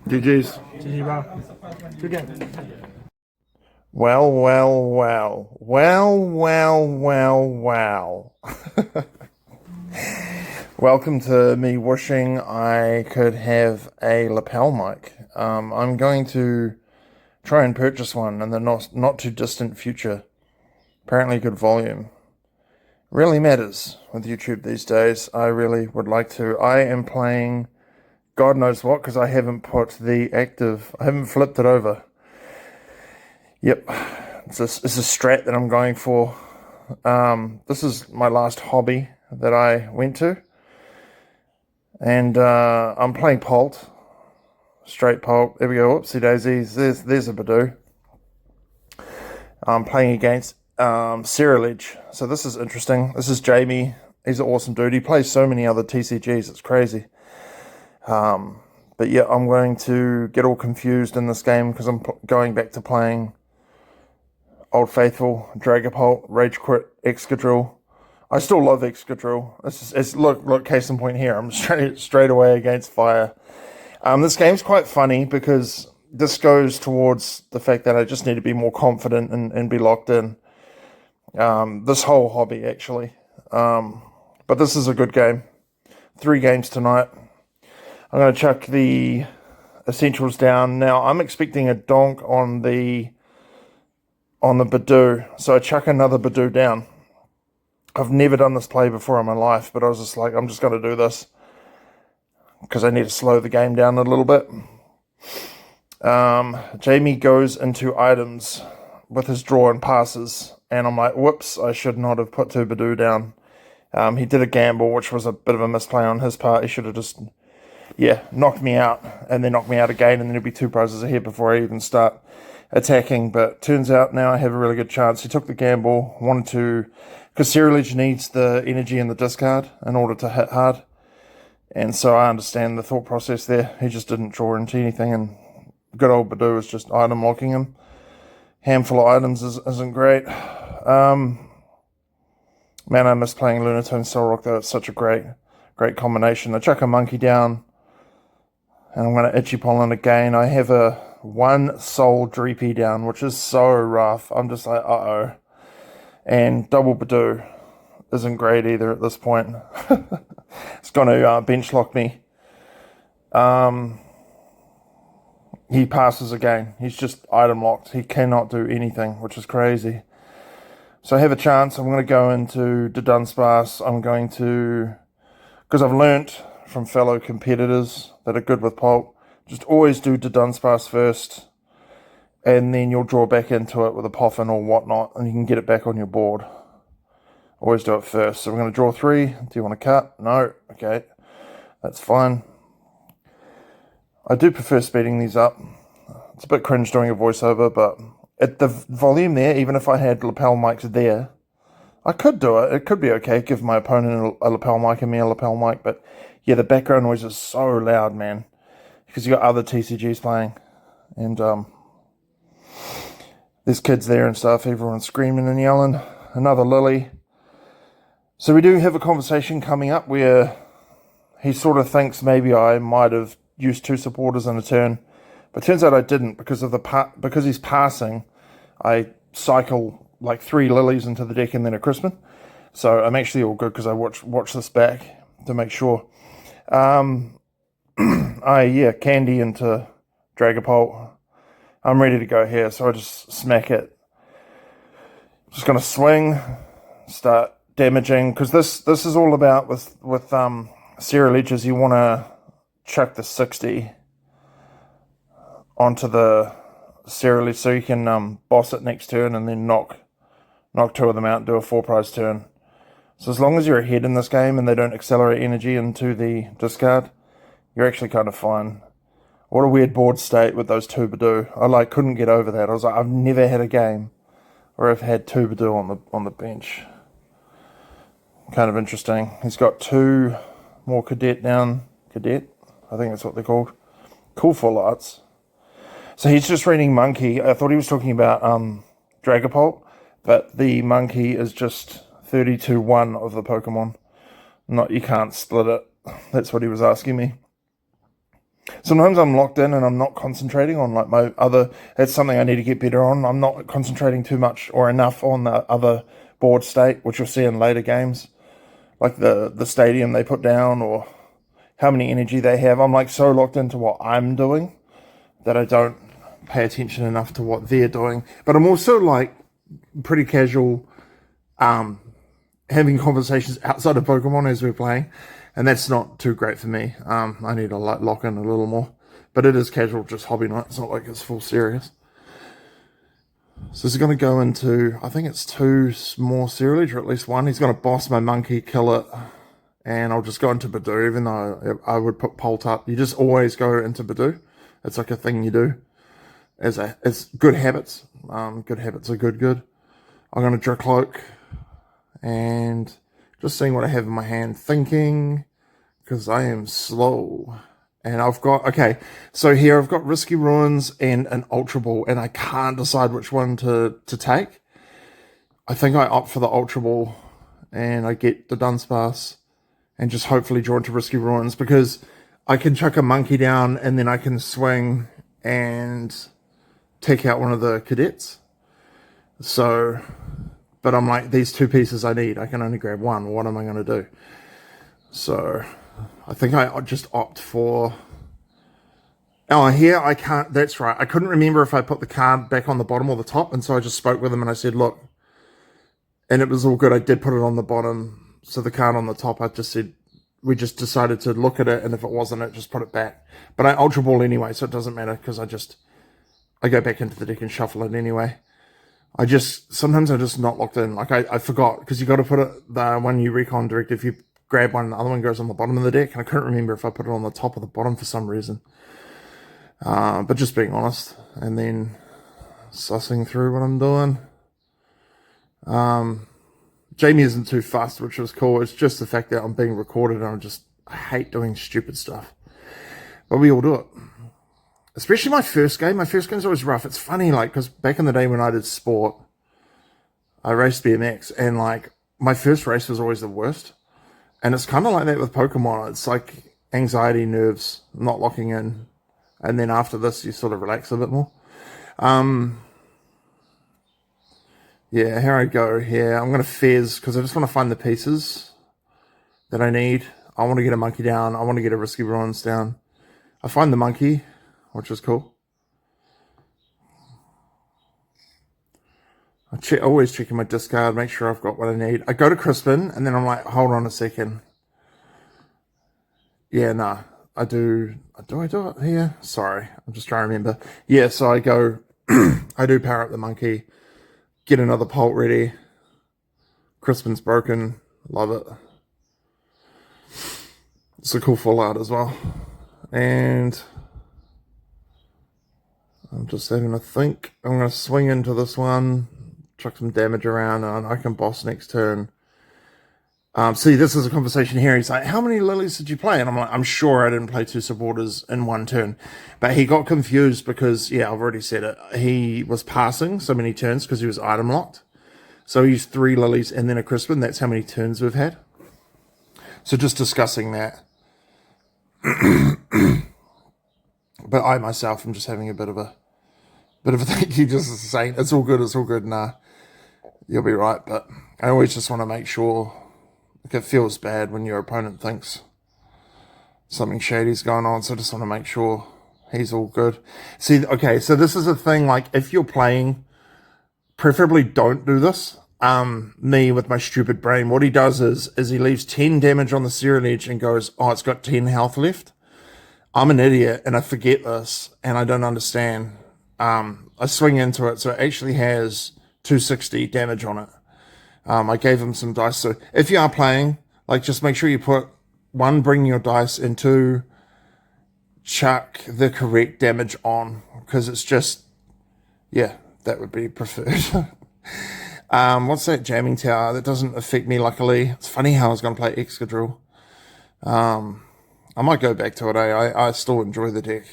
GG's. GG, bro. Good game. Well. Welcome to me wishing I could have a lapel mic. I'm going to try and purchase one in the not too distant future. Apparently good volume. Really matters with YouTube these days. I really would like to. I am playing God knows what because I haven't put I haven't flipped it over. Yep, it's a strat that I'm going for. This is my last hobby that I went to. And I'm playing Pult. Straight Pult. There we go. Oopsie daisies. There's a Badoo. I'm playing against Cyrilege. So this is interesting. This is Jamie. He's an awesome dude. He plays so many other TCGs. It's crazy. But yeah, I'm going to get all confused in this game because I'm going back to playing Old Faithful, Dragapult, Rage Quit, Excadrill. I still love Excadrill. Look, case in point here. I'm straight away against fire. This game's quite funny because this goes towards the fact that I just need to be more confident and be locked in. This whole hobby, actually. But this is a good game. 3 games tonight. I'm going to chuck the essentials down. Now, I'm expecting a donk on the Badoo. So I chuck another Badoo down. I've never done this play before in my life, but I was just like, I'm just going to do this because I need to slow the game down a little bit. Jamie goes into items with his draw and passes, and I'm like, whoops, I should not have put 2 Badoo down. He did a gamble, which was a bit of a misplay on his part. He should have just, knocked me out, and then knocked me out again, and then it'd be 2 prizes ahead before I even start attacking. But turns out now I have a really good chance. He took the gamble, wanted to, because Cyrilege needs the energy in the discard in order to hit hard. And so I understand the thought process there. He just didn't draw into anything, and good old Badoo is just item locking him. Handful of items isn't great. Man, I miss playing Lunatone Solrock though. It's such a great combination. I chuck a monkey down, and I'm going to Itchy Pollen again. I have a 1 Soul Dreepy down, which is so rough. I'm just like, uh-oh. And double Badoo isn't great either at this point. It's going to bench lock me. He passes again. He's just item locked. He cannot do anything, which is crazy. So I have a chance. I'm going to go into the Dunsparce. I'm going to, because I've learnt from fellow competitors that are good with Pulp, just always do the Dunsparce first, and then you'll draw back into it with a Poffin or whatnot, and you can get it back on your board. Always do it first. So we're going to draw 3. Do you want to cut? No. Okay. That's fine. I do prefer speeding these up. It's a bit cringe doing a voiceover, but at the volume there, even if I had lapel mics there, I could do it. It could be okay. Give my opponent a lapel mic and me a lapel mic. But yeah, the background noise is so loud, man. Because you got other TCGs playing. And there's kids there and stuff. Everyone's screaming and yelling. Another Lily. So we do have a conversation coming up where he sort of thinks maybe I might have used 2 supporters in a turn. But turns out I didn't because he's passing. I cycle like 3 Lilies into the deck and then a Crispin. So I'm actually all good because I watch this back to make sure. Candy into Dragapult. I'm ready to go here, so I just smack it. Just gonna swing, start damaging, because this is all about with Cyrilege is you want to chuck the 60 onto the Cyrilege so you can boss it next turn and then knock 2 of them out and do a 4 prize turn. So as long as you're ahead in this game and they don't accelerate energy into the discard, you're actually kind of fine. What a weird board state with those 2 Badoo. I couldn't get over that. I was like, I've never had a game where I've had 2 Badoo on the bench. Kind of interesting. He's got 2 more Cadet down. Cadet? I think that's what they're called. Cool full arts. So he's just reading Monkey. I thought he was talking about Dragapult, but the Monkey is just 32-1 of the Pokemon. You can't split it. That's what he was asking me. Sometimes I'm locked in and I'm not concentrating on like my other. That's something I need to get better on. I'm not concentrating too much or enough on the other board state, which you'll see in later games, like the stadium they put down or how many energy they have. I'm like so locked into what I'm doing that I don't pay attention enough to what they're doing. But I'm also like pretty casual, having conversations outside of Pokemon as we're playing, and that's not too great for me. I need to like lock in a little more, but it is casual, just hobby night. It's not like it's full serious. So this is going to go into, I think it's 2 more Cerealage, or at least 1. He's going to boss my monkey, kill it, and I'll just go into Badoo, even though I would put Poltup. You just always go into Badoo. It's like a thing you do. It's good habits. Good habits are good. I'm going to Dracloak and just seeing what I have in my hand, thinking, because I am slow. And I've got, okay, so here I've got Risky Ruins and an Ultra Ball, and I can't decide which one to take. I think I opt for the Ultra Ball, and I get the Dunsparce, and just hopefully draw into Risky Ruins, because I can chuck a monkey down, and then I can swing and take out one of the cadets. So, but I'm like, these 2 pieces I need, I can only grab 1. What am I going to do? So I think I just opt for... Oh, here I can't... That's right. I couldn't remember if I put the card back on the bottom or the top, and so I just spoke with him and I said, look, and it was all good. I did put it on the bottom. So the card on the top, I just said, we just decided to look at it, and if it wasn't it, just put it back. But I Ultra Ball anyway, so it doesn't matter, because I go back into the deck and shuffle it anyway. Sometimes I'm just not locked in. Like I forgot, because you got to put it, when you recon direct, if you grab one, the other one goes on the bottom of the deck, and I couldn't remember if I put it on the top or the bottom for some reason. But just being honest, and then sussing through what I'm doing. Jamie isn't too fast, which was cool. It's just the fact that I'm being recorded, and I hate doing stupid stuff. But we all do it. Especially my first game. My first game's always rough. It's funny, like, because back in the day when I did sport, I raced BMX, and like my first race was always the worst. And it's kind of like that with Pokemon. It's like anxiety, nerves, not locking in. And then after this, you sort of relax a bit more. Yeah, here I go here. I'm going to Fez, because I just want to find the pieces that I need. I want to get a monkey down. I want to get a Risky Ruins down. I find the monkey, which is cool. Always checking my discard, make sure I've got what I need. I go to Crispin, and then I'm like, hold on a second. Yeah, nah, I do I do it here? Sorry, I'm just trying to remember. Yeah, so I go, I do power up the monkey, get another Polt ready. Crispin's broken, love it. It's a cool full art as well. And I'm just having a think. I'm going to swing into this one, chuck some damage around, and I can boss next turn. See, this is a conversation here. He's like, how many lilies did you play? And I'm like, I'm sure I didn't play 2 supporters in 1 turn. But he got confused because, yeah, I've already said it. He was passing so many turns because he was item locked. So he used 3 lilies and then a Crispin. That's how many turns we've had. So just discussing that. But I myself am just having a bit of a thing. He just is saying, it's all good. Nah, you'll be right. But I always just want to make sure, like, it feels bad when your opponent thinks something shady's going on. So I just want to make sure he's all good. See, okay, so this is a thing, like, if you're playing, preferably don't do this. Me with my stupid brain, what he does is he leaves 10 damage on the Cerealage and goes, oh, it's got 10 health left. I'm an idiot and I forget this and I don't understand. I swing into it, so it actually has 260 damage on it. I gave him some dice. So if you are playing, like, just make sure you put 1, bring your dice, and 2, chuck the correct damage on, because it's just, yeah, that would be preferred. What's that jamming tower? That doesn't affect me, luckily. It's funny how I was going to play Excadrill. I might go back to it. I still enjoy the deck.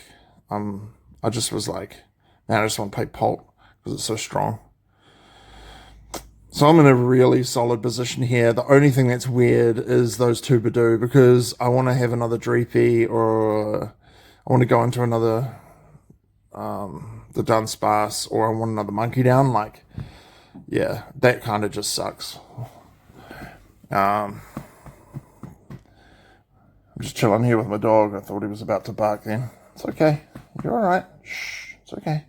I just was like, man, I just want to play Polt because it's so strong. So I'm in a really solid position here. The only thing that's weird is those two Badoo, because I want to have another Dreepy, or I want to go into another the Dunsparce, or I want another Monkey Down. Like, yeah, that kind of just sucks. I'm just chilling here with my dog. I thought he was about to bark then. It's okay. You're all right. Shh. It's okay.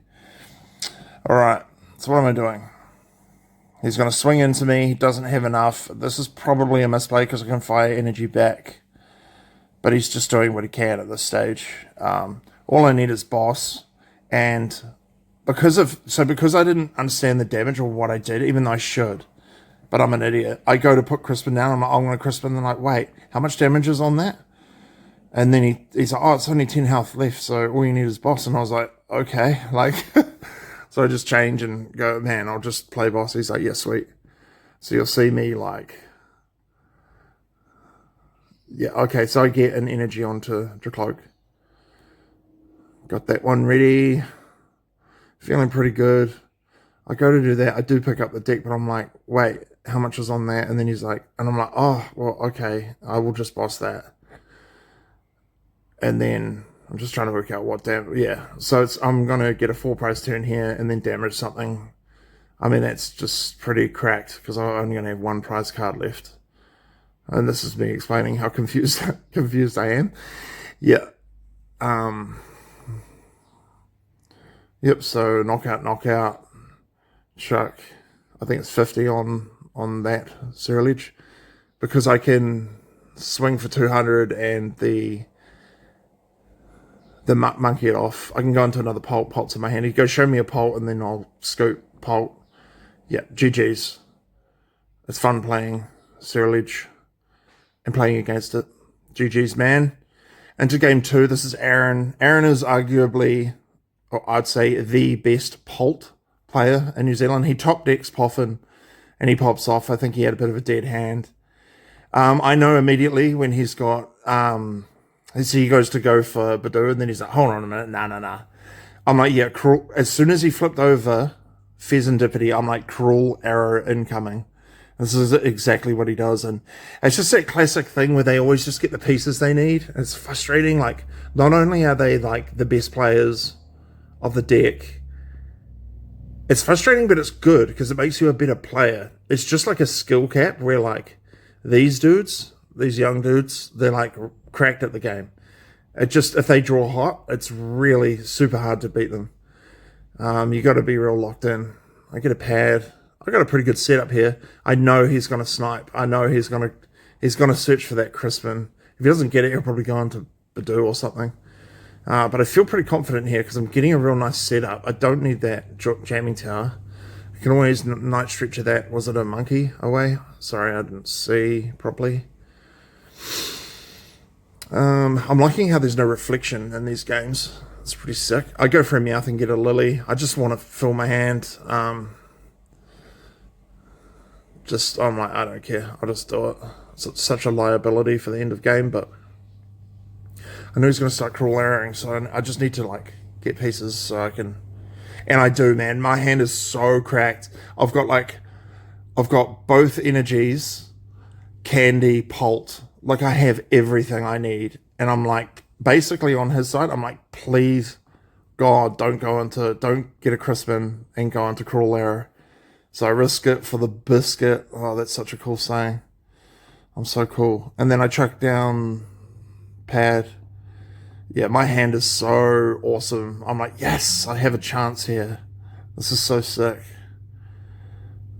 All right. So what am I doing? He's going to swing into me. He doesn't have enough. This is probably a misplay because I can fire energy back. But he's just doing what he can at this stage. All I need is boss. And because I didn't understand the damage or what I did, even though I should, but I'm an idiot, I go to put Crispin down. I'm like, I'm going to Crispin. And I'm like, wait, how much damage is on that? And then he's like, oh, it's only 10 health left, so all you need is boss. And I was like, okay. Like, so I just change and go, man, I'll just play boss. He's like, yeah, sweet. So you'll see me like, yeah, okay. So I get an energy onto Dracloak. Got that one ready. Feeling pretty good. I go to do that. I do pick up the deck, but I'm like, wait, how much is on that? And then he's like, and I'm like, oh, well, okay. I will just boss that. And then I'm just trying to work out what damage. Yeah, so I'm going to get a 4-price turn here and then damage something. I mean, that's just pretty cracked because I'm only going to have 1 prize card left. And this is me explaining how confused I am. Yeah. Yep, so knockout. Chuck. I think it's 50 on that Surge. Because I can swing for 200 and the monkey it off. I can go into another Pult. Pult's in my hand. He goes, show me a Pult, and then I'll scoop Pult. Yeah, GG's. It's fun playing Surge and playing against it. GG's, man. Into game 2, this is Aaron. Aaron is arguably, or I'd say, the best Pult player in New Zealand. He top decks Poffin, and he pops off. I think he had a bit of a dead hand. I know immediately when he's got... so he goes to go for Badoo, and then he's like, hold on a minute, nah. I'm like, yeah, cruel. As soon as he flipped over Pheasantipity, I'm like, cruel error incoming. This is exactly what he does. And it's just that classic thing where they always just get the pieces they need. It's frustrating. Like, not only are they like the best players of the deck, it's frustrating, but it's good because it makes you a better player. It's just like a skill cap where like these young dudes, they're like cracked at the game. It just, if they draw hot, it's really super hard to beat them. You got to be real locked in. I get a pad. I got a pretty good setup here. I know he's going to snipe. I know he's going to search for that Crispin. If he doesn't get it, he'll probably go into Badoo or something. But I feel pretty confident here because I'm getting a real nice setup. I don't need that jamming tower. I can always night stretcher that. Was it a monkey away? Sorry, I didn't see properly. I'm liking how there's no reflection in these games. It's pretty sick. I go for a Meowth and get a Lily. I just want to fill my hand. I'm like, I don't care. I'll just do it. It's such a liability for the end of game, but I know he's going to start cruel arrowing, so I just need to like get pieces so I can. And I do, man. My hand is so cracked. I've got both energies, Candy, Pult. Like, I have everything I need. And I'm like, basically on his side, I'm like, please, God, don't get a Crispin and go into cruel arrow. So I risk it for the biscuit. Oh, that's such a cool saying. I'm so cool. And then I chuck down pad. Yeah, my hand is so awesome. I'm like, yes, I have a chance here. This is so sick.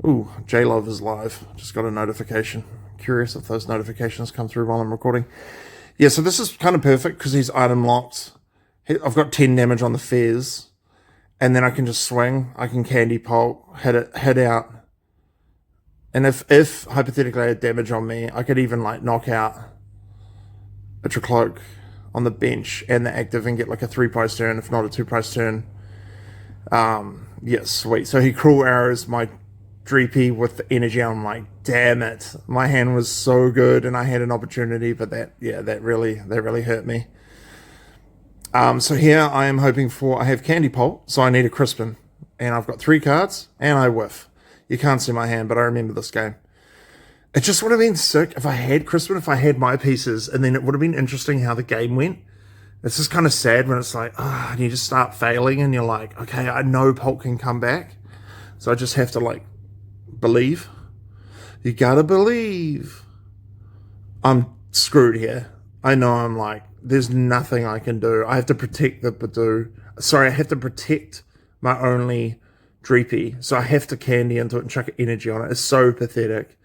Ooh, J-Love is live. Just got a notification. Curious if those notifications come through while I'm recording. Yeah, so this is kind of perfect because he's item locked. I've got 10 damage on the Fez. And then I can just swing. I can Candy Pult, head out. And if hypothetically I had damage on me, I could even like knock out a Dracloak on the bench and the active and get like a 3-price turn, if not a 2-price turn. Yeah, sweet. So he cruel arrows my Dreepy with the energy. I'm like, damn it. My hand was so good and I had an opportunity, but that really hurt me. So here I am hoping for, I have Candy Pult, so I need a Crispin. And I've got 3 cards and I whiff. You can't see my hand, but I remember this game. It just would have been sick if I had Crispin, if I had my pieces, and then it would have been interesting how the game went. It's just kind of sad when it's like, and you just start failing and you're like, okay, I know Polk can come back. So I just have to like believe. You gotta believe. I'm screwed here. I know I'm like, there's nothing I can do. I have to protect the Badoo. Sorry, I have to protect my only Dreepy. So I have to candy into it and chuck energy on it. It's so pathetic.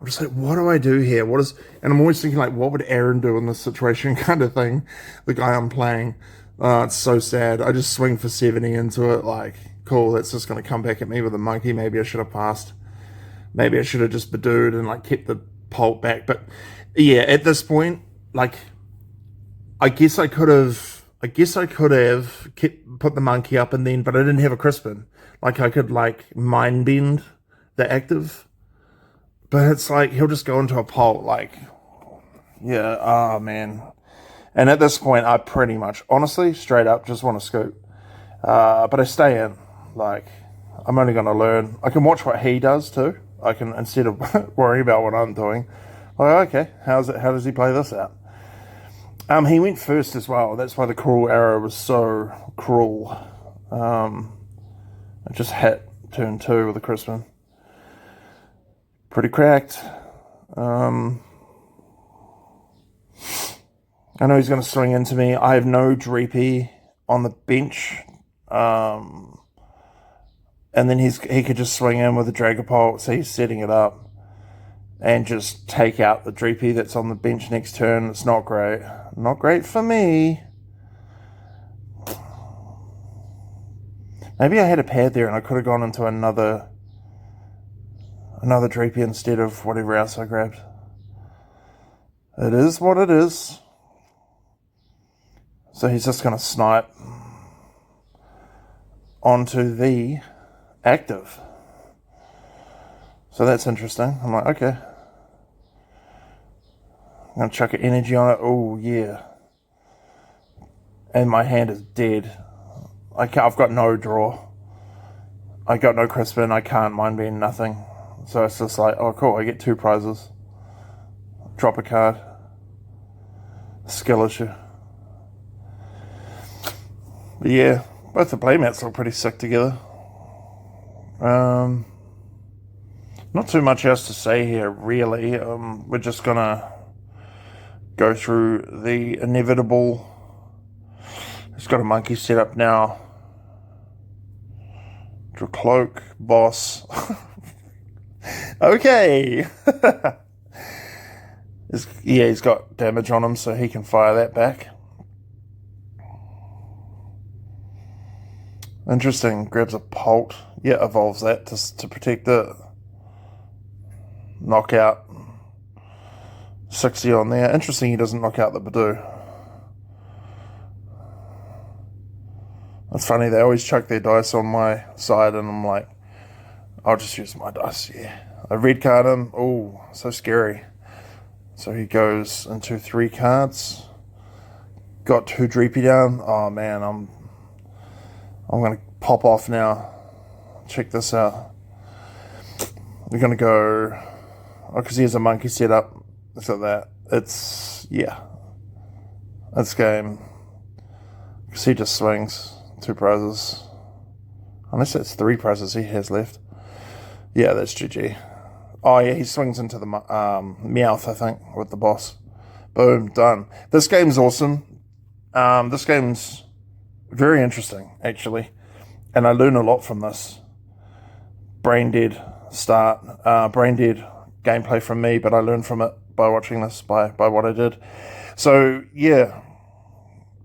I'm just like, what do I do here? And I'm always thinking like, what would Aaron do in this situation kind of thing? The guy I'm playing. It's so sad. I just swing for 70 into it. Like, cool, that's just going to come back at me with a monkey. Maybe I should have passed. Maybe I should have just Badooed and like kept the Pulp back. But yeah, at this point, like, I guess I could have put the monkey up and then, but I didn't have a Crispin. Like I could like mind bend the active. But it's like, he'll just go into a Pulp, like, yeah, oh man. And at this point, I pretty much, honestly, straight up, just want to scoop. But I stay in, like, I'm only going to learn. I can watch what he does too. I can, instead of worrying about what I'm doing, like, okay, how does he play this out? He went first as well. That's why the cruel arrow was so cruel. I just hit turn 2 with a Crispin. Pretty cracked. I know he's going to swing into me. I have no Dreepy on the bench. And then he could just swing in with a Dragapult, so he's setting it up. And just take out the Dreepy that's on the bench next turn. It's not great. Not great for me. Maybe I had a pad there and I could have gone into another Dreepy instead of whatever else I grabbed. It is what it is. So he's just going to snipe onto the active. So that's interesting. I'm like, okay. I'm going to chuck an energy on it. Oh, yeah. And my hand is dead. I've got no draw. I got no Crispin. I can't mind being nothing. So it's just like, oh, cool. I get 2 prizes. Drop a card. Skill issue. But yeah, both the playmats look pretty sick together. Not too much else to say here, really. We're just gonna go through the inevitable. It's got a monkey set up now. Draw cloak, boss. Okay. He's got damage on him, so he can fire that back. Interesting. Grabs a Pult. Yeah, evolves that to protect it. Knockout. 60 on there. Interesting he doesn't knock out the Badoo. It's funny, they always chuck their dice on my side and I'm like, I'll just use my dice, yeah. I red card him. Oh, so scary. So he goes into 3 cards. Got 2 Dreepy down. Oh man, I'm gonna pop off now. Check this out. We're gonna go, because he has a monkey set up. Look at that. It's, yeah. That's game. Because he just swings 2 prizes. Unless that's 3 prizes he has left. Yeah, that's GG. Oh yeah, he swings into the Meowth, I think, with the boss. Boom, done. This game's awesome. This game's very interesting, actually. And I learn a lot from this. Brain dead start. Brain dead gameplay from me, but I learned from it by watching this, by what I did. So, yeah.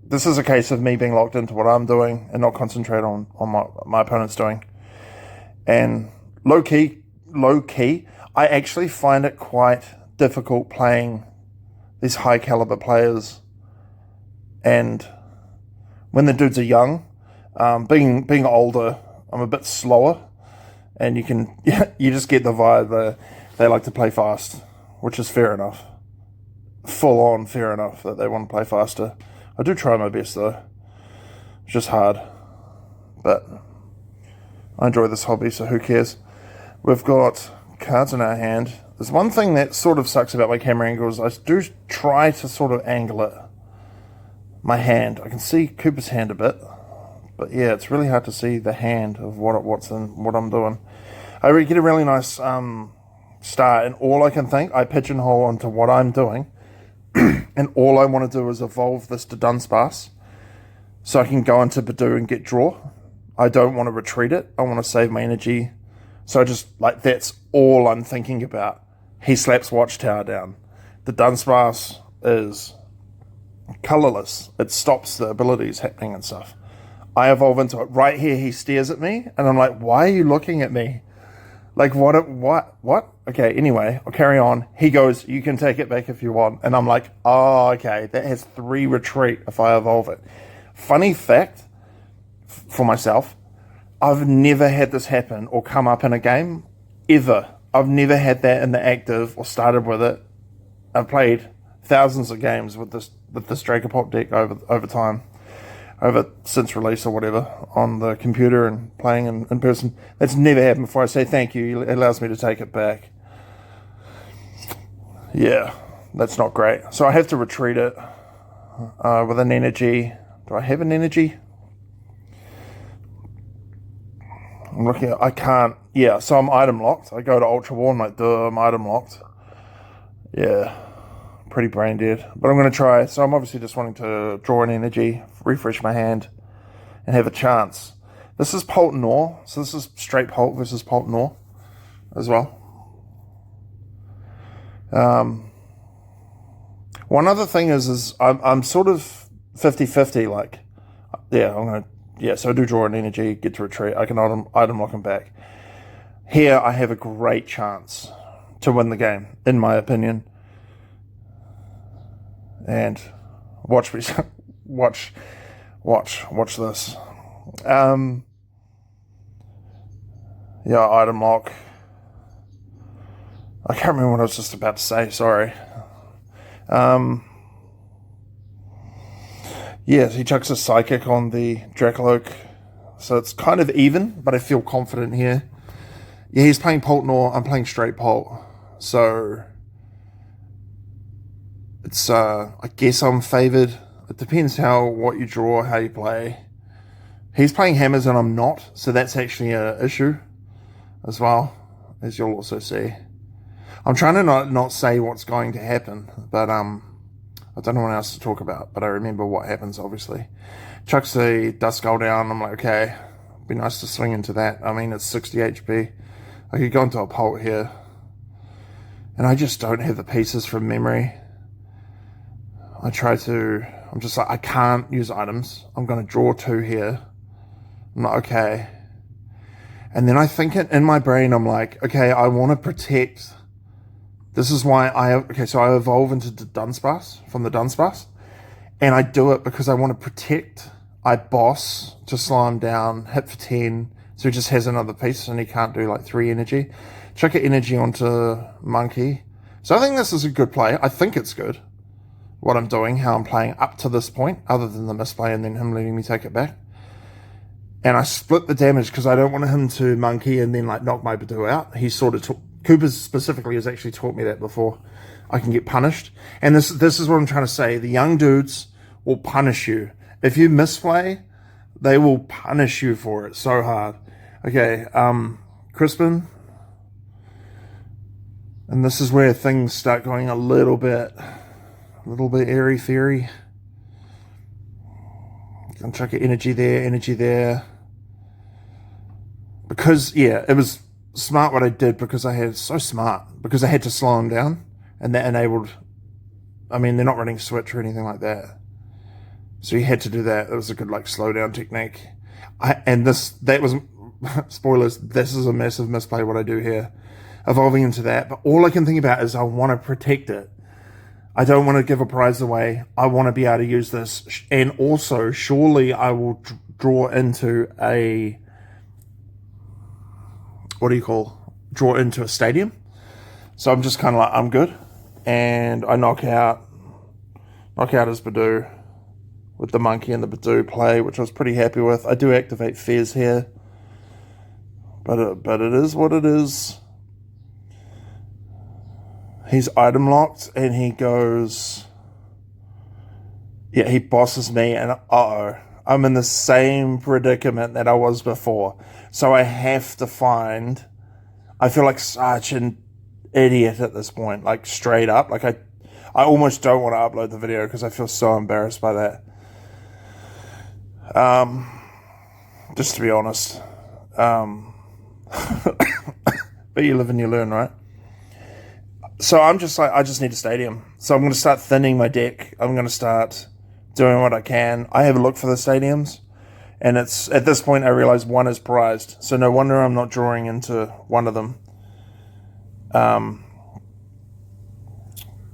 This is a case of me being locked into what I'm doing and not concentrate on my opponent's doing. And low key, I actually find it quite difficult playing these high caliber players. And when the dudes are young, being older, I'm a bit slower, and you just get the vibe they like to play fast, which is fair enough. Full on fair enough that they want to play faster. I do try my best though. It's just hard. But I enjoy this hobby, so who cares? We've got cards in our hand. There's one thing that sort of sucks about my camera angles. I do try to sort of angle it. My hand. I can see Cooper's hand a bit. But yeah, it's really hard to see the hand of what I'm doing. I get a really nice start, and all I can think, I pigeonhole onto what I'm doing. And all I want to do is evolve this to Dunsparce so I can go into Budew and get draw. I don't want to retreat it. I want to save my energy. So that's all I'm thinking about. He slaps Watchtower down. The Dunsparce is colorless. It stops the abilities happening and stuff. I evolve into it. Right here, he stares at me, and I'm like, why are you looking at me? Like, what? Okay, anyway, I'll carry on. He goes, you can take it back if you want. And I'm like, oh, okay, that has 3 retreat if I evolve it. Funny fact for myself, I've never had this happen or come up in a game, ever. I've never had that in the active or started with it. I've played thousands of games with this Dracopult deck over time. Since release or whatever, on the computer and playing in person. That's never happened before. I say thank you, it allows me to take it back. Yeah, that's not great. So I have to retreat it with an energy. Do I have an energy? I'm looking at, I can't. Yeah, so I'm item locked. I go to Ultra War, I'm like, duh, I'm item locked. Yeah. Pretty brain dead, but I'm going to try. So I'm obviously just wanting to draw an energy, refresh my hand, and have a chance. This is Pult Nor, so this is straight Pult versus Pult Nor as well. One other thing is I'm sort of 50-50, like, so I do draw an energy, get to retreat, I can item lock him back. Here I have a great chance to win the game, in my opinion. And watch me, watch this. Item lock. I can't remember what I was just about to say, sorry. He chucks a Psychic on the Dracoloak. So it's kind of even, but I feel confident here. Yeah, he's playing Pult Nor, I'm playing straight Pult. So it's, I guess I'm favoured. It depends what you draw, how you play. He's playing hammers and I'm not, so that's actually an issue as well, as you'll also see. I'm trying to not say what's going to happen, but I don't know what else to talk about, but I remember what happens, obviously. Chucks the Duskull down, I'm like, okay, be nice to swing into that. I mean, it's 60 HP. I could go into a Pult here, and I just don't have the pieces from memory. I'm just like, I can't use items. I'm going to draw 2 here. I'm like, okay. And then I think in my brain, I'm like, okay, I want to protect. This is why so I evolve into the Dunsparce, from the Dunsparce. And I do it because I want to protect. I boss to slow him down, hit for 10. So he just has another piece and he can't do like 3 energy. Chuck an energy onto Monkey. So I think this is a good play. I think it's good. What I'm doing, how I'm playing up to this point, other than the misplay and then him letting me take it back. And I split the damage because I don't want him to Monkey and then like knock my Budew out. He sort of Cooper specifically has actually taught me that before. I can get punished. And this is what I'm trying to say. The young dudes will punish you. If you misplay, they will punish you for it so hard. Okay, Crispin. And this is where things start going a little bit airy-fairy. I'm chucking energy there. Because, yeah, it was smart what I did because I had to slow him down. And that enabled, I mean, they're not running switch or anything like that. So you had to do that. It was a good, like, slow down technique. Spoilers, this is a massive misplay what I do here. Evolving into that. But all I can think about is I want to protect it. I don't want to give a prize away. I want to be able to use this. And also, surely I will draw into draw into a stadium. So I'm just kind of like, I'm good. And I knock out his Budew with the Monkey and the Budew play, which I was pretty happy with. I do activate Fez here. but it is what it is. He's item locked, and he goes... Yeah, he bosses me, and uh-oh. I'm in the same predicament that I was before. So I have to find... I feel like such an idiot at this point, like straight up. Like I almost don't want to upload the video because I feel so embarrassed by that. Just to be honest. But you live and you learn, right? So I'm just like, I just need a stadium. So I'm going to start thinning my deck. I'm going to start doing what I can. I have a look for the stadiums. And it's at this point I realize one is prized. So no wonder I'm not drawing into one of them.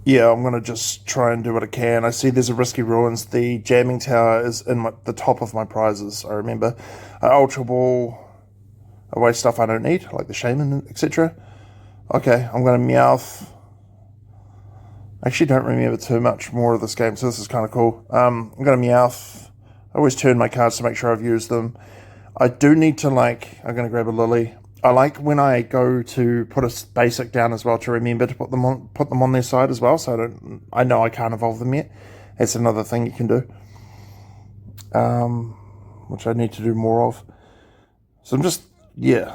Yeah, I'm going to just try and do what I can. I see there's a Risky Ruins. The Jamming Tower is in the top of my prizes, I remember. I Ultra Ball away stuff I don't need, like the Shaman, etc. Okay, I'm going to Meowth. I actually don't remember too much more of this game, so this is kind of cool. I'm going to Meowth. I always turn my cards to make sure I've used them. I do need to, like, I'm going to grab a Lily. I like when I go to put a basic down as well to remember to put them on their side as well, so I know I can't evolve them yet. That's another thing you can do, which I need to do more of. So I'm just, yeah,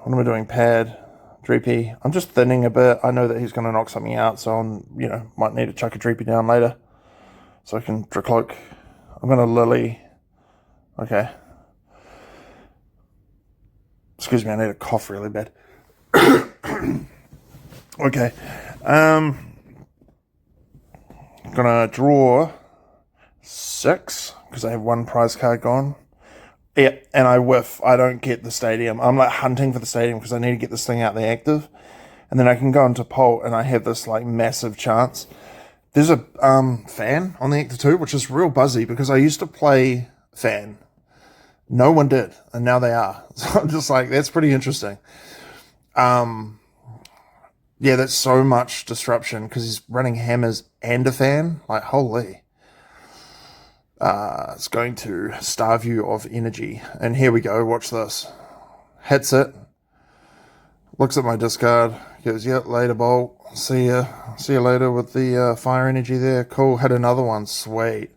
what am I doing? Pad, Dreepy. I'm just thinning a bit. I know that he's going to knock something out, so I'm, might need to chuck a Dreepy down later so I can Dracloak. I'm going to Lily. Okay. Excuse me, I need a cough really bad. Okay. Gonna draw 6, because I have one prize card gone. Yeah, and I whiff. I don't get the stadium. I'm like hunting for the stadium because I need to get this thing out the active. And then I can go into Pult and I have this like massive chance. There's a fan on the active too, which is real buzzy because I used to play fan. No one did, and now they are. So I'm just like, that's pretty interesting. Yeah, that's so much disruption because he's running hammers and a fan. Like, holy. It's going to starve you of energy. And here we go, watch this. Hits it. Looks at my discard. Goes, yep, later, Bolt. See ya later with the fire energy there. Cool, hit another one. Sweet.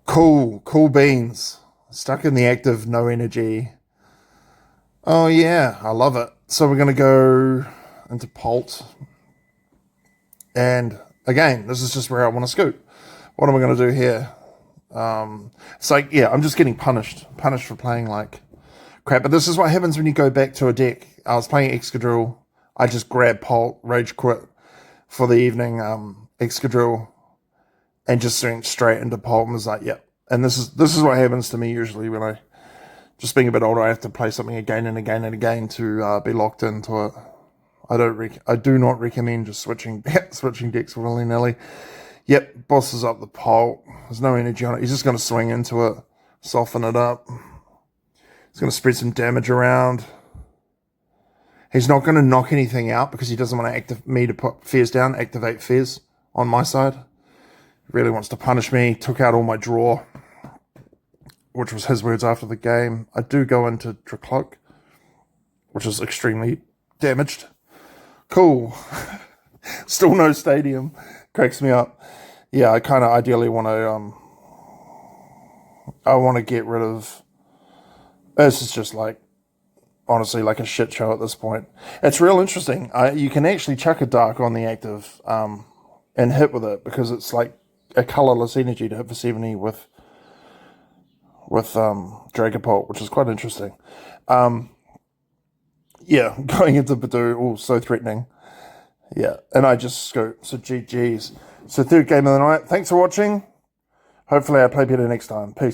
Cool beans. Stuck in the active, no energy. Oh yeah, I love it. So we're going to go into Pult. And again, this is just where I want to scoop. What am I going to do here? It's like, yeah, I'm just getting punished for playing like crap. But this is what happens when you go back to a deck. I was playing Excadrill. I just grabbed Pult, rage quit for the evening Excadrill, and just went straight into Pult and was like, yep. And this is what happens to me usually when I, just being a bit older, I have to play something again and again and again to be locked into it. I do not recommend just switching decks willy-nilly. Yep, bosses up the Pult. There's no energy on it. He's just going to swing into it, soften it up. He's going to spread some damage around. He's not going to knock anything out because he doesn't want me to put Fez down, activate Fez on my side. He really wants to punish me. Took out all my draw, which was his words after the game. I do go into Dracloak, which is extremely damaged. Cool. Still no stadium. Cracks me up. Yeah, I kind of ideally want to, I want to get rid of, this is just like, honestly, like a shit show at this point. It's real interesting. You can actually chuck a dark on the active and hit with it because it's like a colorless energy to hit for 70 with Dragapult, which is quite interesting. Yeah, going into Badoo, so threatening. Yeah, and I just scoop. So GG's. So third game of the night. Thanks for watching. Hopefully I play better next time. Peace.